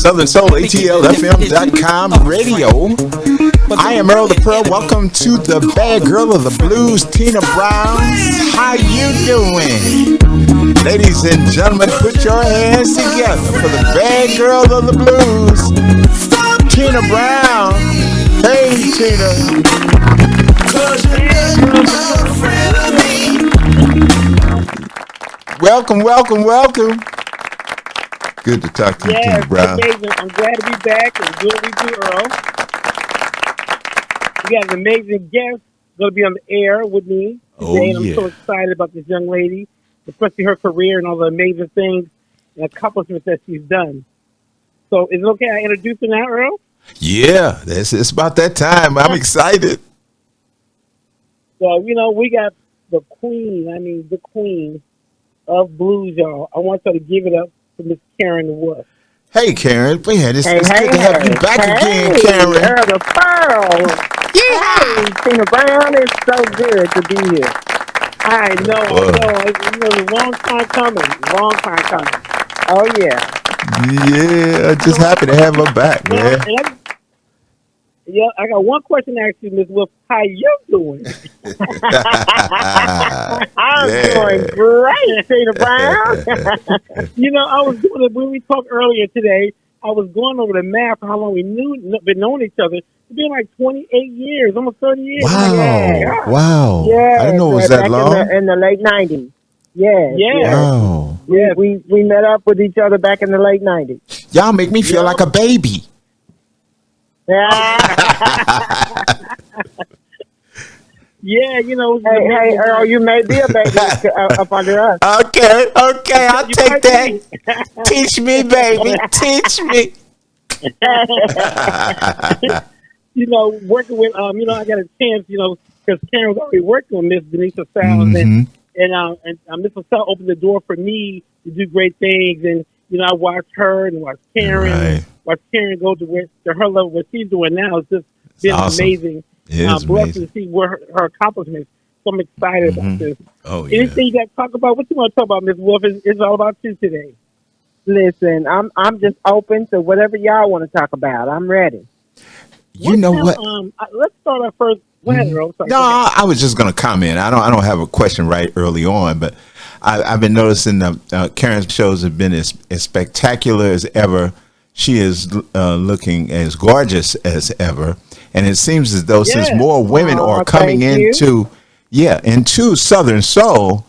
Southern Soul ATL FM.com radio. I am Earl, LePerle. Welcome to the bad girl of the blues, Tina Brown. How you doing? Ladies and gentlemen, put your hands together for the bad girl of the blues, Tina Brown. Hey, Tina. Welcome, welcome, welcome. Good to talk to you, Tina Brown. Amazing. I'm glad to be back and do what we do, Earl. We got an amazing guest going to be on the air with me today, and I'm so excited about this young lady, especially her career and all the amazing things and accomplishments that she's done. So is it okay I introduce her now, Earl? Yeah, it's about that time. I'm excited. So, we got the queen of blues, y'all. I want her to give it up to Miss Karen Wolfe. Hey, Karen. Man, it's good to have you back again, Karen. LePerle. Yeah. Hey, Tina Brown, it's so good to be here. I know. It's a long time coming. Oh, yeah. Yeah, just happy to have her back, man. I got one question to ask you, Ms. Wolfe. How you doing? I'm doing great, Tina Brown. I was doing it when we talked earlier today. I was going over the math of how long been knowing each other. It's been like 28 years, almost 30 years. Wow. Yeah, I didn't know it was that long. In the late 90s. Yeah. Wow. We met up with each other back in the late 90s. Y'all make me feel like a baby. Yeah, Hey, Earl, you may be a baby up under us. Okay, I'll take that. Teach me, baby. Teach me. Working with, I got a chance, because Karen was already working with Miss Denise LaSalle, and Miss LaSalle opened the door for me to do great things, and I watched her and watched Karen. Right. Watch Karen go to her level. What she's doing now is just been awesome. Amazing. It is blessed amazing. to see her accomplishments. So I'm excited about this. Oh, yeah. Anything you got to talk about? What you want to talk about, Ms. Wolfe? It's all about you today. Listen, I'm just open to whatever y'all want to talk about. I'm ready. You know what? Let's start off first. Go ahead, Earl. Sorry, I was just going to comment. I don't have a question right early on, but I've been noticing Karen's shows have been as spectacular as ever. She is looking as gorgeous as ever, and it seems as though since more women are coming into Southern Soul,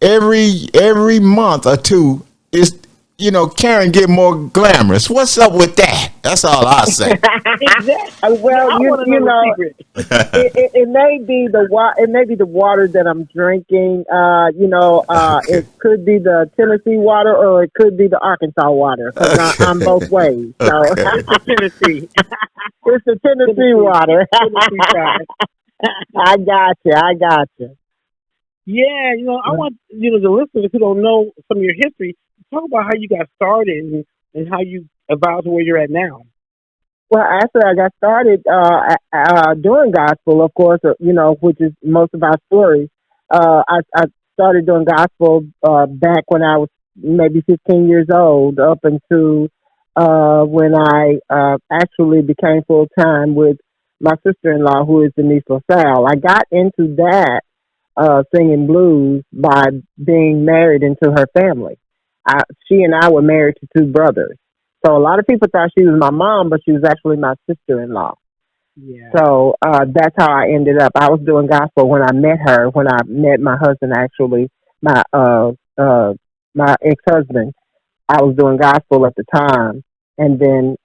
every month or two is Karen get more glamorous. What's up with that? That's all I say. Exactly. Well, it may be the water that I'm drinking. It could be the Tennessee water or it could be the Arkansas water. Because I'm both ways. So it's the Tennessee. It's the Tennessee water. I got you. Yeah, I want the listeners who don't know some of your history. Talk about how you got started and how you evolved to where you're at now. Well, actually, I got started doing gospel, of course, which is most of our stories. I started doing gospel back when I was maybe 15 years old, up until when I actually became full-time with my sister-in-law, who is Denise LaSalle. I got into that singing blues by being married into her family. She and I were married to two brothers. So a lot of people thought she was my mom, but she was actually my sister-in-law. Yeah. So that's how I ended up. I was doing gospel when I met her, when I met my husband, actually, my ex-husband. I was doing gospel at the time. And then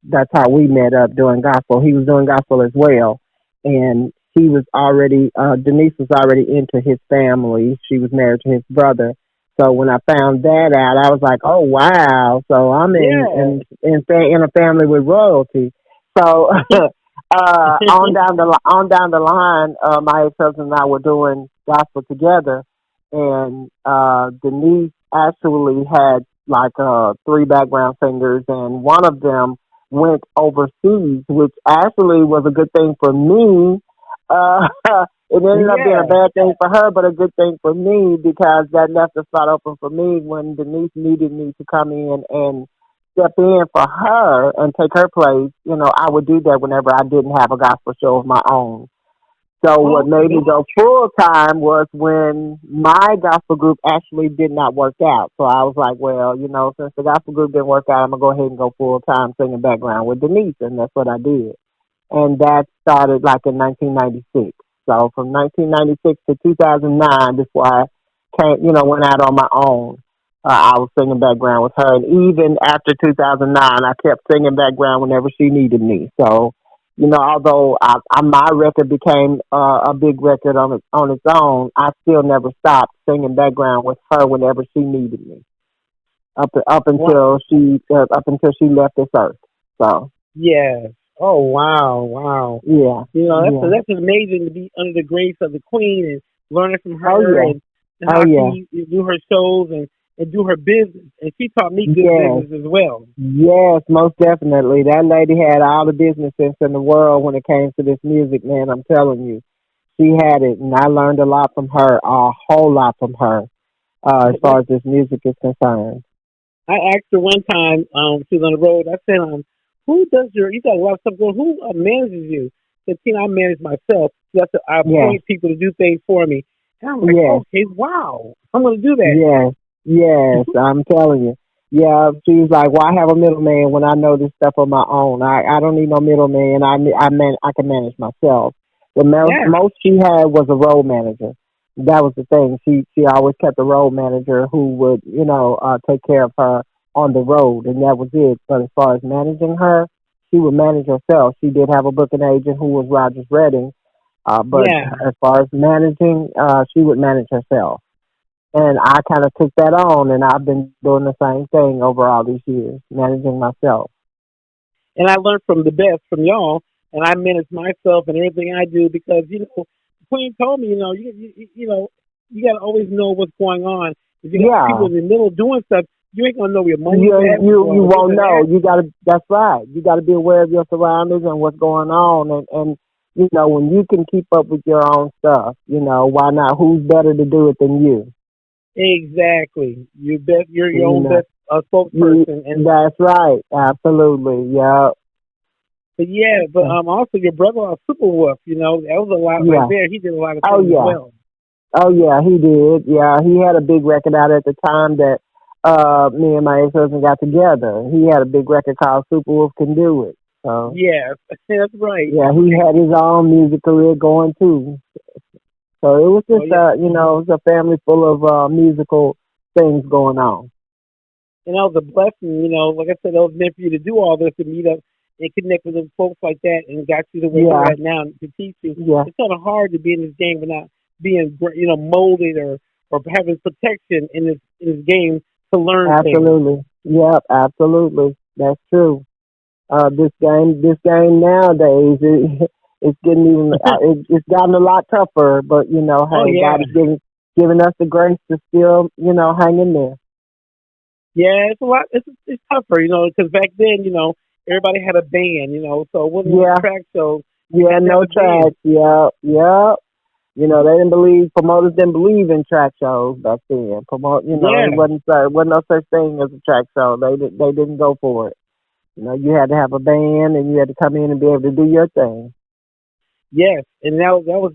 that's how we met up doing gospel. He was doing gospel as well. And he was already, Denise was already into his family. She was married to his brother. So when I found that out, I was like, "Oh wow!" So I'm in a family with royalty. So on down the line, my ex-husband and I were doing gospel together, and Denise actually had like 3 background singers, and one of them went overseas, which actually was a good thing for me. It ended up being a bad thing for her, but a good thing for me, because that left a spot open for me when Denise needed me to come in and step in for her and take her place, I would do that whenever I didn't have a gospel show of my own. So what made me go full time was when my gospel group actually did not work out. So I was like, well, since the gospel group didn't work out, I'm gonna go ahead and go full time singing background with Denise, and that's what I did. And that started like in 1996. So from 1996 to 2009, before I went out on my own, I was singing background with her. And even after 2009, I kept singing background whenever she needed me. So, although my record became a big record on its own, I still never stopped singing background with her whenever she needed me. Up until she left this earth. So. Yes. Oh, wow. Yeah. That's amazing to be under the grace of the Queen and learning from her and how she do her shows and do her business. And she taught me good business as well. Yes, most definitely. That lady had all the business sense in the world when it came to this music, man. I'm telling you. She had it, and I learned a lot from her, a whole lot from her, as far as this music is concerned. I asked her one time, she was on the road, I said, who does you got a lot of stuff going, who manages you? I said, Tina, I manage myself. I appoint people to do things for me. And I'm like, okay, wow, I'm going to do that. Yes, I'm telling you. Yeah, she was like, well, I have a middleman when I know this stuff on my own. I don't need no middleman. I can manage myself. The most she had was a road manager. That was the thing. She always kept a road manager who would, take care of her on the road, and that was it. But as far as managing her, she would manage herself. She did have a booking agent who was Rogers Redding, but as far as managing, she would manage herself. And I kind of took that on, and I've been doing the same thing over all these years, managing myself. And I learned from the best from y'all, and I manage myself and everything I do because, the Queen told me, you got to always know what's going on. If you got people in the middle doing stuff, you ain't gonna know where your money is. You won't know. That's right. You got to be aware of your surroundings and what's going on, and when you can keep up with your own stuff, why not? Who's better to do it than you? Exactly. You're your own best spokesperson, and that's right. Absolutely. Yeah. But also your brother, Super Wolf. That was a lot right there. He did a lot of things as well. Oh yeah, he did. Yeah, he had a big record out at the time that me and my ex-husband got together. He had a big record called Super Wolf Can Do It. So yes, that's right. Yeah, he had his own music career going too. So it was just it was a family full of musical things going on. And that was a blessing, like I said, it was meant for you to do all this, to meet up and connect with folks like that, and got you the way you're at now to teach you. Yeah. It's kind of hard to be in this game without being, molded or having protection in this game to learn Absolutely. things. Yep, absolutely. That's true. This game nowadays, it's getting even, it's gotten a lot tougher, but, God is giving us the grace to still, hang in there. Yeah, it's a lot. It's tougher, because back then, everybody had a band, so it wasn't track shows. Yeah, no tracks. Yeah. Promoters didn't believe in track shows back then. It wasn't no such thing as a track show. They didn't go for it. You had to have a band, and you had to come in and be able to do your thing. Yes, and that was.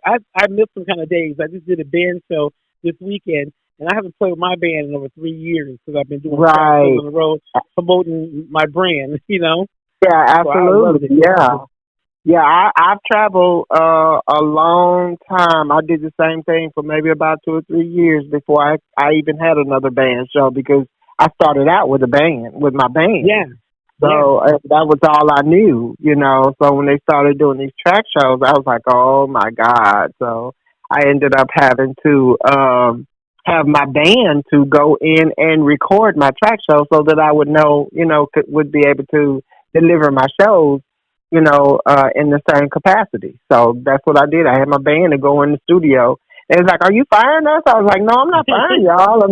I missed some kind of days. I just did a band show this weekend, and I haven't played with my band in over 3 years because I've been doing track shows on the road, promoting my brand. Yeah, absolutely. So I've traveled a long time. I did the same thing for maybe about 2 or 3 years before I even had another band show, because I started out with my band. Yeah. So that was all I knew, So when they started doing these track shows, I was like, oh my God. So I ended up having to have my band to go in and record my track show so that I would know, would be able to deliver my shows, in the same capacity. So that's what I did. I had my band to go in the studio. They was like, are you firing us? I was like, no, I'm not firing y'all.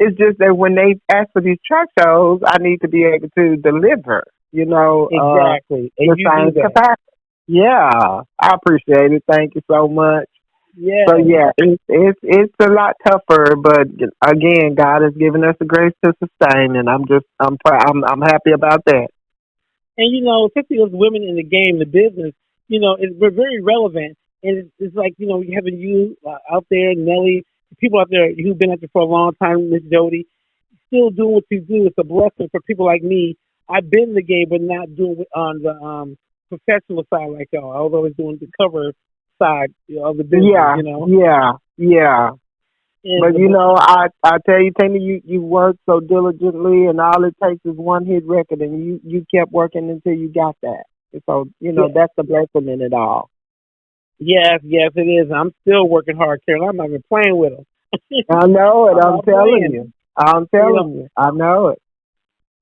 It's just that when they ask for these track shows, I need to be able to deliver, Exactly. The same capacity. Yeah, I appreciate it. Thank you so much. So Yeah. yeah, it's a lot tougher, but again, God has given us the grace to sustain, and I'm happy about that. And especially as women in the game, the business, we're very relevant. And it's like having you out there, Nelly, people out there who've been out there for a long time, Miss Jody, still doing what you do. It's a blessing for people like me. I've been in the game, but not doing it on the professional side like y'all. I was always doing the cover side of the business. Yeah. And But I tell you, Tammy, you worked so diligently, and all it takes is one hit record, and you kept working until you got that. So yeah, that's the blessing in it all. yes, it is. I'm still working hard, Carol. I'm not even playing with them. I know it. I'm I'm not telling playing. you. I'm telling you. I know it.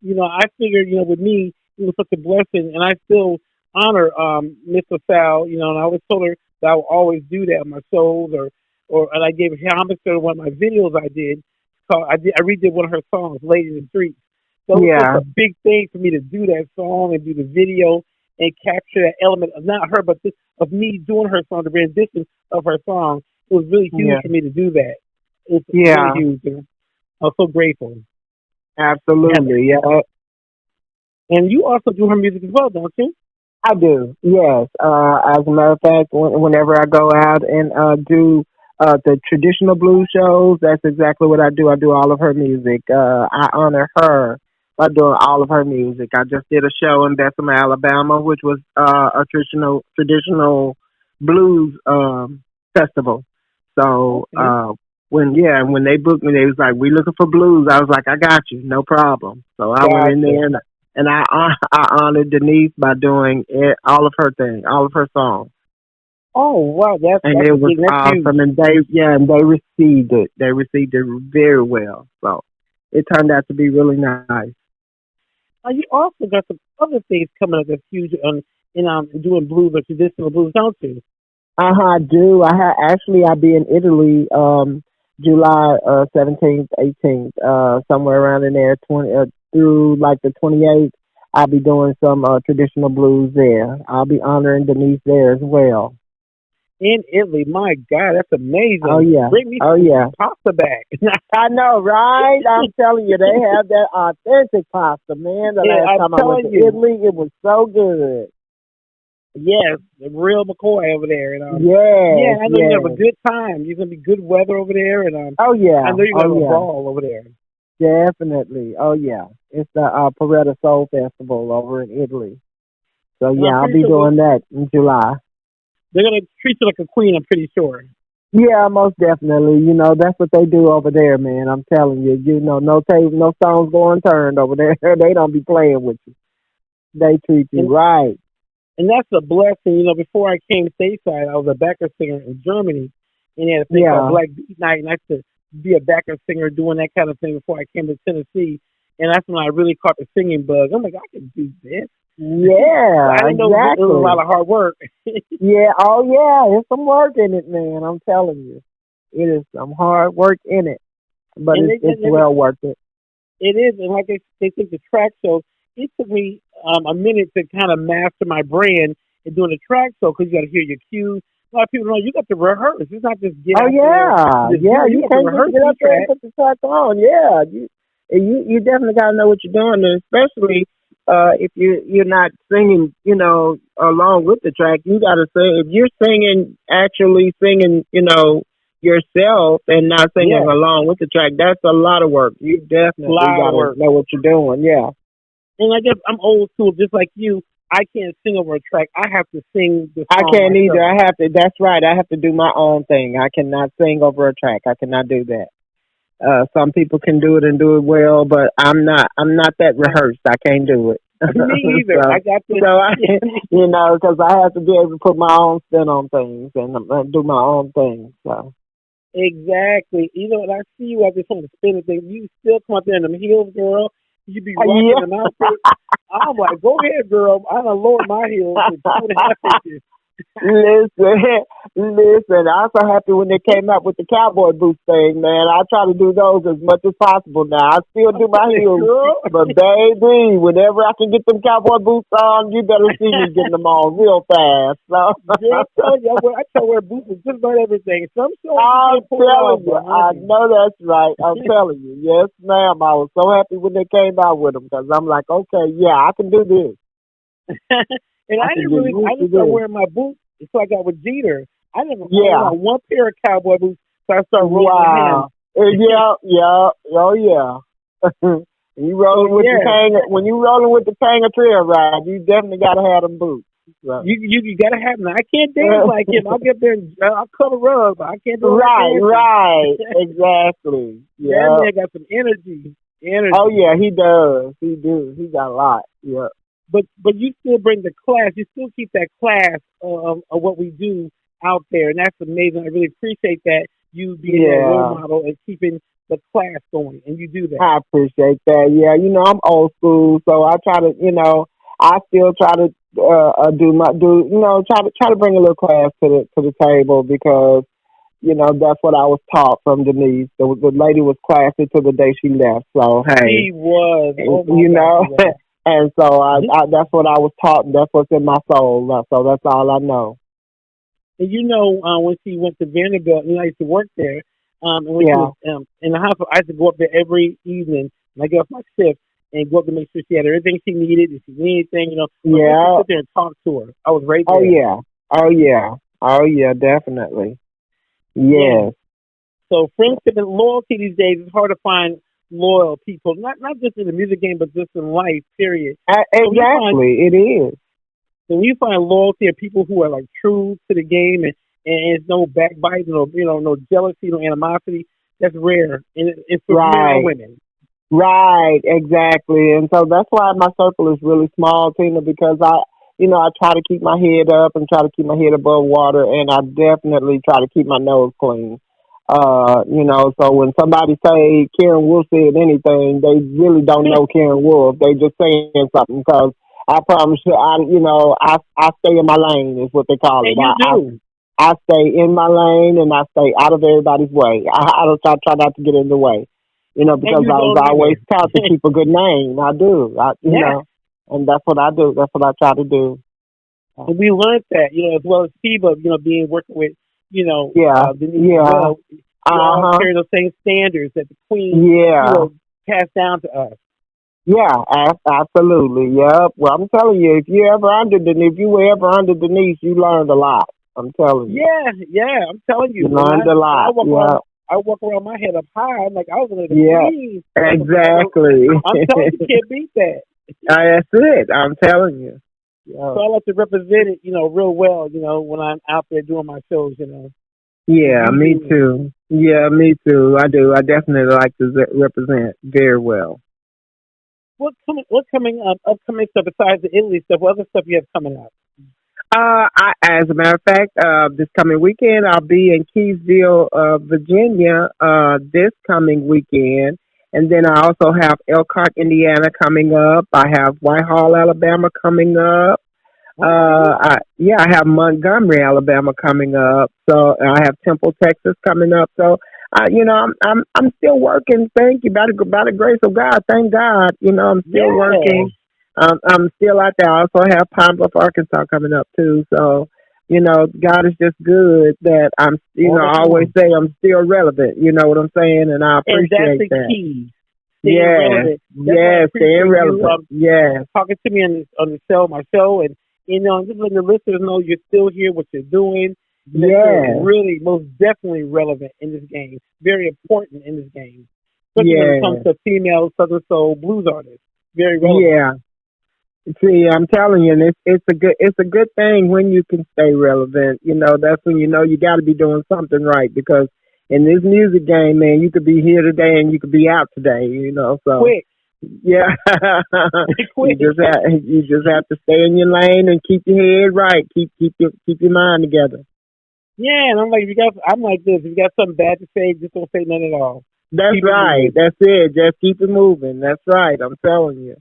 I figured, with me, it was such a blessing, and I still honor Miss LaSalle, and I always told her that I will always do that on my shows, and I gave her homage to one of my videos I did. I redid one of her songs, "Lady in the Streets." So it was Yeah. such a big thing for me to do that song and do the video and capture that element of not her, but of me doing her song, the rendition of her song. It was really huge Yeah. for me to do that. It was really Yeah. huge. And I was so grateful. Absolutely. Yeah. And you also do her music as well, don't you? I do. Yes. As a matter of fact, whenever I go out and do the traditional blues shows, that's exactly what I do. I do all of her music. I honor her by doing all of her music. I just did a show in Bessemer, Alabama, which was a traditional blues festival. So Okay. when they booked me, they was like, "We looking for blues." I was like, "I got you, no problem." So I went in Gotcha. there and I honored Denise by doing all of her things, all of her songs, Oh wow, and that's it was big. That's huge. awesome. And they received it. They received it very well. So it turned out to be really nice. You also got some other things coming up that's huge in doing blues or traditional blues, don't you? I do. I'll be in Italy July 17th, 18th, somewhere around in there, 20 through like the 28th. I'll be doing some traditional blues there. I'll be honoring Denise there as well. In Italy, my God, that's Oh amazing. yeah. Bring me Oh some yeah. pasta back. I know, right? I'm telling you, they have that authentic pasta, man. The Yeah, last I'm time I went to telling you. Italy, it was so good. Yes, the real McCoy over there, and Yes, yeah, I know you're gonna have yes. a good time. You're gonna be good weather over there, and Oh I yeah. know you're gonna Oh have a yeah. ball over there. Definitely. Oh yeah. It's the Paretta Soul Festival over in Italy. So And I'm yeah, I'll pretty be sure doing that in July. they're gonna treat you like a queen. I'm pretty sure. Yeah, most definitely. That's what they do over there, man. I'm telling you. No stones going turned over there. They don't be playing with you. They treat you And right. and that's a blessing. Before I came stateside, I was a backup singer in Germany, and they had a thing called Yeah. Black Beat Night, and I used to be a backup singer doing that kind of thing before I came to Tennessee, and that's when I really caught the singing bug. I'm like, I can do this. Yeah, I didn't know it was a lot exactly. of hard work. Yeah, oh yeah, there's some work in it, man. I'm telling you. It is some hard work in it. But and it's well worth it. it is, and like they think the track shows, it took me a minute to kind of master my brand in doing a track show because you got to hear your cues. A lot of people know you got to rehearse. It's not just get Oh out there yeah, and just do yeah. it. You You got to can't just rehearse get these up there and tracks. put the track on. Yeah, you definitely gotta know what you're doing, and especially if you're not singing, along with the track. You gotta say if you're singing, actually singing, yourself and not singing Yeah, along with the track. That's a lot of work. You a definitely lot of gotta work. know what you're doing. Yeah. And I guess I'm old school, just like you. I can't sing over a track. I have to sing the I song can't either. myself. I have to. That's right. I have to do my own thing. I cannot sing over a track. I cannot do that. Some people can do it and do it well, but I'm not. I'm not that rehearsed. I can't do it. Me either. I got to. So I, because I have to be able to put my own spin on things and do my own thing. So Exactly. And I see you out there trying to spin it. You still come out there in them heels, girl. You be rocking yeah, them outfits. I'm like, go ahead, girl. I done lowered my heels to 2.5 inches. Listen. I'm so happy when they came out with the cowboy boots thing, man. I try to do those as much as possible now. I still do my heels, but baby, whenever I can get them cowboy boots on, you better see me getting them on real fast. So. Yeah, I try to wear boots with just about everything. Some shows I'm telling you, I honestly. know that's right. I'm telling you, yes, ma'am. I was so happy when they came out with them because I'm like, okay, yeah, I can do this. And I didn't start wearing my boots until I got with Jeter. I never got one pair of cowboy boots, so I started rolling with him. Yeah, oh yeah. When you rolling with the Tanger Trail ride, you definitely gotta have them boots. So. You gotta have them. I can't dance like him. I'll get there and I'll cut a rug, but I can't do it. Right, exactly. Yeah, that man got some energy. Oh yeah, he does. He do. He got a lot. Yeah. But you still bring the class. You still keep that class of what we do out there, and that's amazing. I really appreciate that you being a role model and keeping the class going, and you do that. I appreciate that. Yeah, I'm old school, so I try to, I still try to try to bring a little class to the table because that's what I was taught from Denise. The lady was classy till the day she left. So hey, she was. God, and so I that's what I was taught. And that's what's in my soul. So that's all I know. And when she went to Vanderbilt, I used to work there. And when she was in the hospital, I used to go up there every evening, and I get off my shift and go up to make sure she had everything she needed. If she needed anything, I sit there and talk to her. I was right there. Oh yeah, definitely. Yes. So friendship and loyalty these days is hard to find loyal people, not just in the music game, but just in life, period. Exactly, it is. So when you find loyalty of people who are like true to the game and there's no backbiting or no jealousy, no animosity, that's rare. And it's for men and women. Right, exactly. And so that's why my circle is really small, Tina, because I try to keep my head up and try to keep my head above water, and I definitely try to keep my nose clean. So when somebody say Karen Wolfe said anything, they really don't know Karen Wolfe. They just saying something because I promise you, I stay in my lane is what they call it. I stay in my lane and I stay out of everybody's way. I don't try not to get in the way, because I was always taught to keep a good name. I do, and that's what I do. That's what I try to do. And we learned that, as well as FIBA, being working with, Denise LaSalle, all carry those same standards that the Queen passed down to us. Yeah, absolutely. Yep. Well, I'm telling you, if you were ever under Denise, you learned a lot. I'm telling you. Yeah, I'm telling you. You learned a lot. I walk around my head up high. I'm like, I was under the Queen. Exactly. I'm telling you, can't beat that. That's it. I'm telling you. So I like to represent it, real well, when I'm out there doing my shows, Yeah, me too. Yeah, me too. I do. I definitely like to represent very well. What's coming up? Upcoming stuff besides the Italy stuff? What other stuff you have coming up? As a matter of fact, this coming weekend I'll be in Keysville, Virginia. This coming weekend, and then I also have Elkhart, Indiana coming up. I have Whitehall, Alabama coming up. I have Montgomery, Alabama coming up. So I have Temple, Texas coming up. So I'm still working. Thank you. By the grace of God, thank God. I'm still working. I'm still out there. I also have Pine Bluff, Arkansas coming up too. So, God is just good that I'm, I always say I'm still relevant. You know what I'm saying? And I appreciate that's the key. Yes, staying relevant. Yes. Talking to me on the show, my show, and just letting the listeners know you're still here, what you're doing. You're really, most definitely relevant in this game. Very important in this game, especially when it comes to female Southern Soul blues artists. Very relevant. Yeah. See, I'm telling you, it's a good thing when you can stay relevant. That's when you got to be doing something right, because in this music game, man, you could be here today and you could be out today. So quick. Yeah, you just have to stay in your lane and keep your head right. Keep your mind together. Yeah, and I'm like this. If you got something bad to say, just don't say none at all. That's right. That's it. Just keep it moving. That's right. I'm telling you.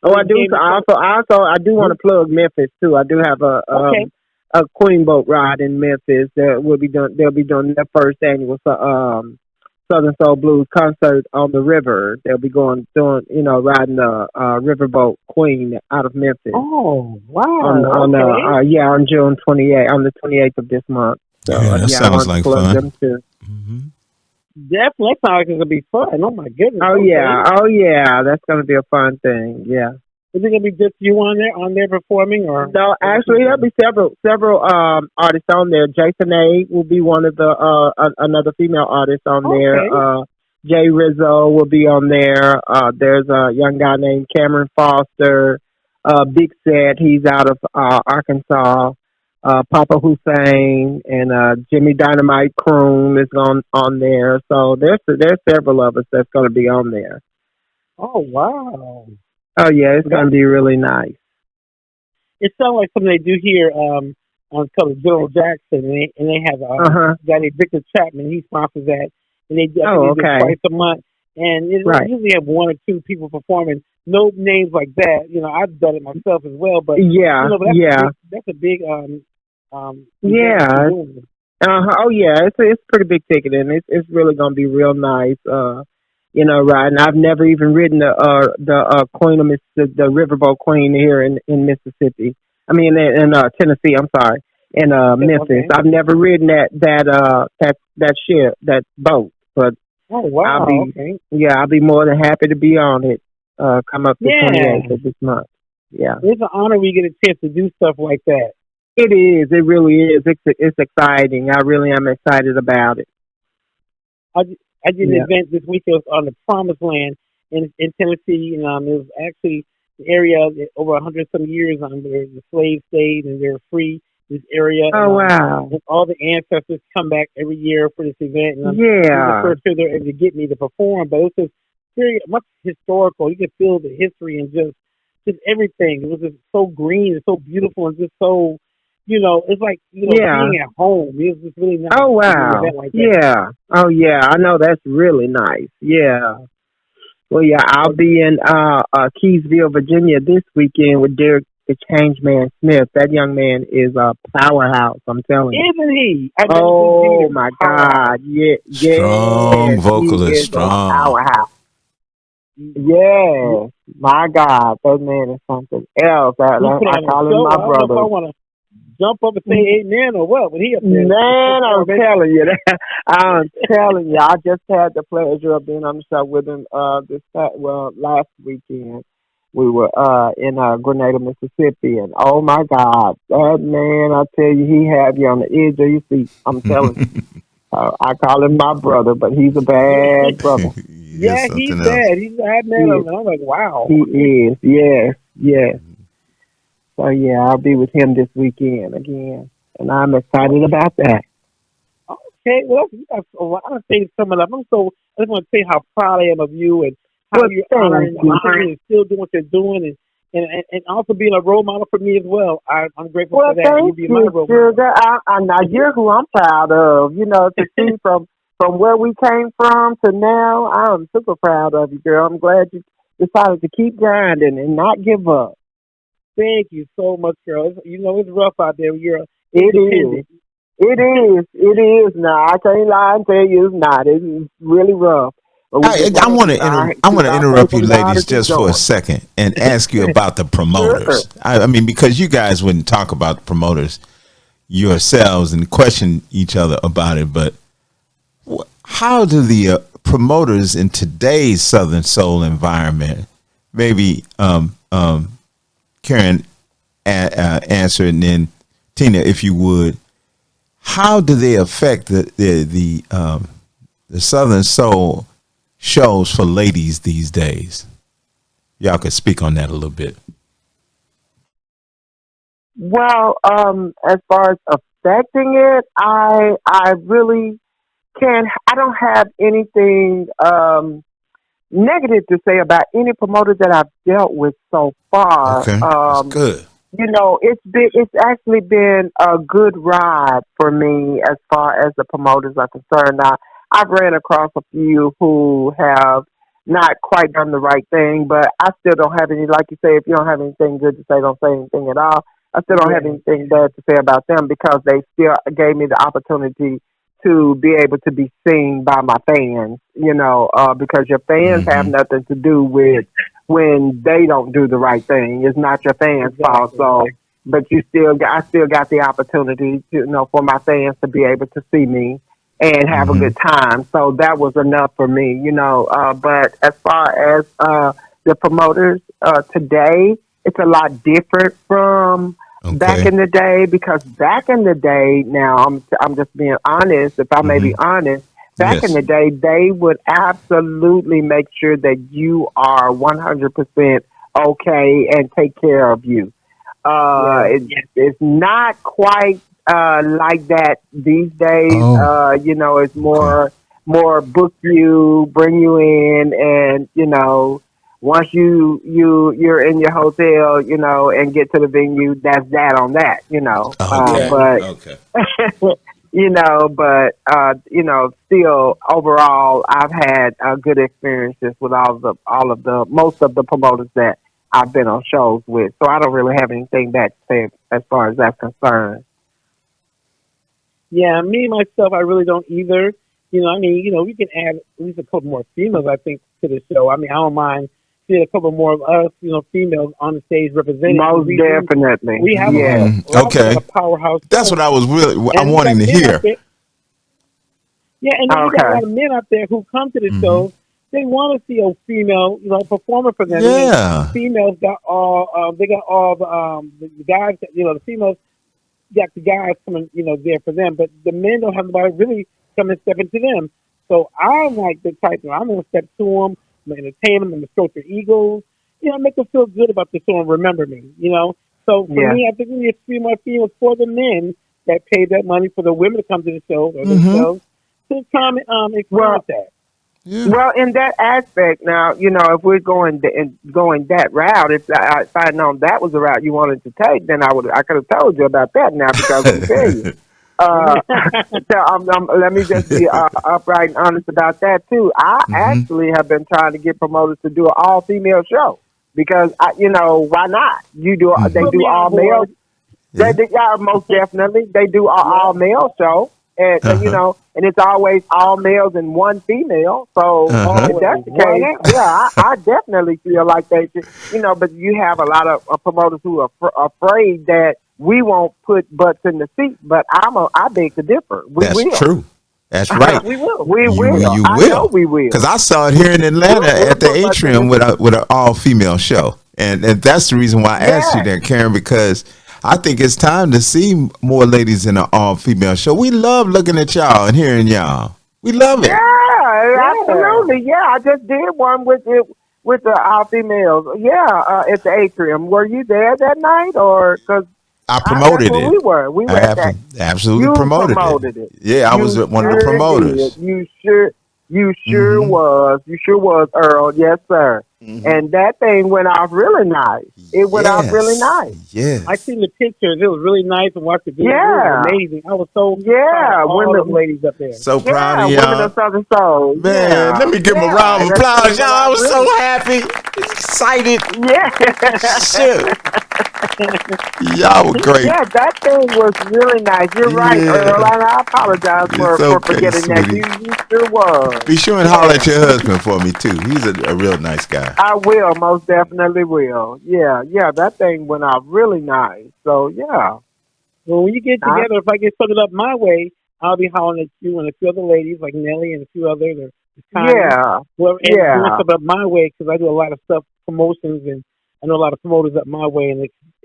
Oh, I do. I do want to plug Memphis too. I do have a Queen Boat ride in Memphis. They'll be doing their first annual Southern Soul Blues concert on the river. They'll be riding the Riverboat Queen out of Memphis. Oh, wow. On June 28th, on the 28th of this month. So, that sounds like fun. Them too. Mm-hmm. Definitely, that sounds like it's gonna be fun. Oh my goodness. Oh yeah, that's gonna be a fun thing. Yeah. Is it gonna be just you on there performing, or no? Actually, there'll be several artists on there. Jason A will be one of the another female artist on there. Jay Rizzo will be on there. There's a young guy named Cameron Foster. Big Set, he's out of Arkansas. Papa Hussein and Jimmy Dynamite Croon is on there. So there's several of us that's going to be on there. Oh wow! Oh yeah, it's going to be really nice. It sounds like something they do here on called General Jackson, and they have a guy named Victor Chapman. He sponsors that, and they do it twice a month. And they usually have one or two people performing. No names like that. You know, I've done it myself as well. But that's a big Oh yeah, it's pretty big ticket, and it's really gonna be real nice. Riding. I've never even ridden the Queen of Mississippi, the Riverboat Queen here in Mississippi. I mean in Tennessee. I'm sorry, in Memphis. Okay. I've never ridden that ship, that boat. But oh wow, I'll be more than happy to be on it. Come up the 28th of this month. Yeah, it's an honor we get a chance to do stuff like that. It is. It really is. It's exciting. I really am excited about it. I did an event this week. It was on the Promised Land in Tennessee, and it was actually the area over 100 some years where the slaves stayed and they're free. This area. Oh wow! And all the ancestors come back every year for this event. And it was the first year they're able to get me to perform, but it was just very much historical. You could feel the history and just everything. It was just so green and so beautiful and just so. It's like, being at home. It's just really nice. Oh, wow. Yeah. Oh, yeah. I know that's really nice. Yeah. Well, yeah, I'll be in Keysville, Virginia this weekend with Derek the Changeman Smith. That young man is a powerhouse, I'm telling you. Isn't he? Oh, my God. Yeah. Strong vocalist, strong. Powerhouse. Yeah. My God. That man is something else. I call him my brother. I want to jump up and say amen or what? When he up there, man, I'm telling you that. I'm telling you, I just had the pleasure of being on the show with him last weekend. We were in Grenada, Mississippi, and oh my God, that man, I tell you, he had you on the edge of your seat. I'm telling you. I call him my brother, but he's a bad brother. Yeah, he's bad. He's a bad man. I'm like, wow. He is. Yes. So, yeah, I'll be with him this weekend again, and I'm excited about that. Okay, well, you got a lot of things coming up. I just want to say how proud I am of you and how you're honoring and still doing what you're doing and also being a role model for me as well. I'm grateful for that. Thank you, Sugar. Now, you're who I'm proud of. To see from where we came from to now, I'm super proud of you, girl. I'm glad you decided to keep grinding and not give up. Thank you so much, girl. It's rough out there. It is. It is now. I can't lie and tell you it's not. It's really rough. I want to interrupt you, ladies, just for a second and ask you about the promoters. Sure. I mean, because you guys wouldn't talk about the promoters yourselves and question each other about it, but how do the promoters in today's Southern Soul environment, maybe Karen answer, and then Tina, if you would, how do they affect the Southern Soul shows for ladies these days? Y'all could speak on that a little bit. Well, as far as affecting it, I really can't. I don't have anything negative to say about any promoter that I've dealt with so far. Okay, that's good. It's actually been a good ride for me as far as the promoters are concerned. I've ran across a few who have not quite done the right thing, but I still don't have any, like you say, if you don't have anything good to say, don't say anything at all. I still don't have anything bad to say about them because they still gave me the opportunity to be able to be seen by my fans, because your fans have nothing to do with when they don't do the right thing. It's not your fans' fault. So, but I still got the opportunity to, for my fans to be able to see me and have a good time. So that was enough for me, but as far as, the promoters, today, it's a lot different from back in the day, because back in the day, now I'm just being honest, if I may be honest, back in the day, they would absolutely make sure that you are 100% okay and take care of you. It's not quite like that these days. It's more book you, bring you in, and once you're in your hotel, and get to the venue, that's that on that, still overall, I've had good experiences with most of the promoters that I've been on shows with. So I don't really have anything bad to say as far as that's concerned. Yeah, me myself, I really don't either. We can add at least a couple more females, I think, to the show. I don't mind seeing a couple more of us, females on the stage representing. Most definitely. We have a powerhouse. That's what I was I'm wanting to hear. Yeah, and then we got a lot of men out there who come to the show. They want to see a female, performer for them. Yeah. Females got all, they got all the guys, the females got the guys coming, there for them. But the men don't have anybody really come and step into them. So I'm like the type, I'm going to step to them, I'm going to entertain them, I'm going to stroke their egos, make them feel good about the show and remember me, So for me, I think we need 3 more females for the men that pay that money for the women to come to the show or themselves to come and experience that. Yeah. Well, in that aspect, now, if we're going that route, if I'd known that was the route you wanted to take, then I could have told you about that now, because I'm telling you. So let me just be upright and honest about that too. I actually have been trying to get promoters to do an all-female show because why not? They do all male. Yeah. They most definitely they do an all-male show. And and it's always all males and one female. So if that's the case, I definitely feel like they should. But you have a lot of promoters who are afraid that we won't put butts in the seat. But I beg to differ. That's true. That's right. We will. We will. You I will. know we will. Because I saw it here in Atlanta at the Atrium with an all-female show, and that's the reason why I asked you there, Karen, because I think it's time to see more ladies in an all-female show. We love looking at y'all and hearing y'all. We love it. Yeah, absolutely. Yeah, I just did one with the all-females. Yeah, at the Atrium. Were you there that night, or because I promoted it? We were. We were at that. Absolutely promoted it. Yeah, I was one of the promoters. Did. You sure was. You sure was, Earl. Yes, sir. And that thing went off really nice. It went off really nice. Yeah. I seen the pictures. It was really nice and watched the video. Yeah. It was amazing. I was so proud of all the ladies up there. So proud of y'all. Women of Southern Soul. Man, let me give them a round of applause. Y'all, I was so happy. Excited. Yeah. Shit. Y'all were great. Yeah, that thing was really nice. You're right, Earl. And I apologize for forgetting sweetie. that. You sure was. Be sure and holler at your husband for me, too. He's a real nice guy. I will, most definitely will. Yeah, that thing went out really nice. So, yeah. Well, when you get together, if I get set it up my way, I'll be hollering at you and a few other ladies like Nelly and a few others. Well, doing stuff up my way, because I do a lot of stuff, promotions, and I know a lot of promoters up my way,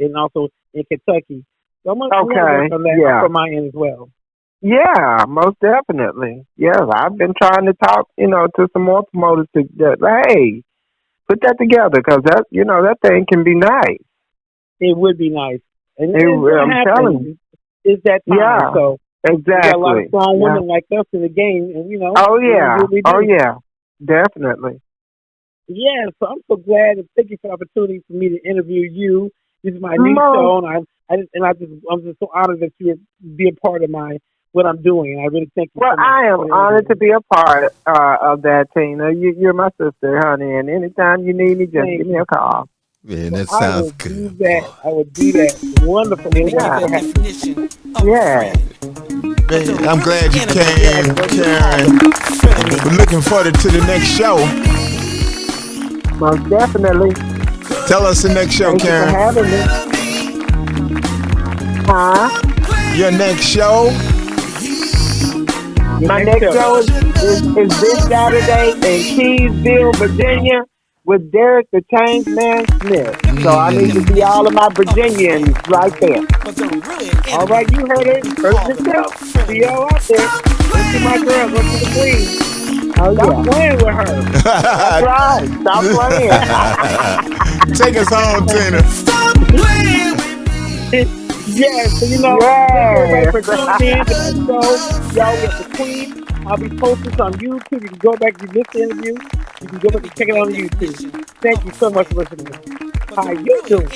and also in Kentucky. So I'm going to work on that from my end as well. Yeah, most definitely. Yeah, I've been trying to talk, to some more promoters hey, put that together, because that thing can be nice. It would be nice. And I'm telling you. It's that time. Yeah, so exactly. We got a lot of strong women like us in the game, and Oh yeah, definitely. Yeah, so I'm so glad, and thank you for the opportunity for me to interview you. This is my new show, and I'm just so honored that you would be a part of what I'm doing, and I really thank you. Well, I am honored to be a part of that, Tina. You're my sister, honey, and anytime you need me, just give me a call. Yeah, that I sounds will do good. that. I will do that. Wonderful. Thank you Yeah. for having me. Yeah. Man, I'm glad you came, Karen. We're looking forward to the next show. Most definitely. Tell us the next show, Thank you for Karen. having me. Huh? Your next show. My next show is this Saturday in Keysville, Virginia, with Derek the Change Man Smith. So I need to see all of my Virginians right there. All right, you heard it. First yourself. See y'all out there. Go see my girl. Go see the queen. Oh, Stop yeah. playing with her. That's right. Stop playing. Take us home, Tina. Yes, so Yes. thank you everybody for tuning in to the show. Y'all, we have the queen. I'll be posting this on YouTube. You can go back, if you missed the interview, you can go back and check it out on YouTube. Thank you so much for listening. How you doing?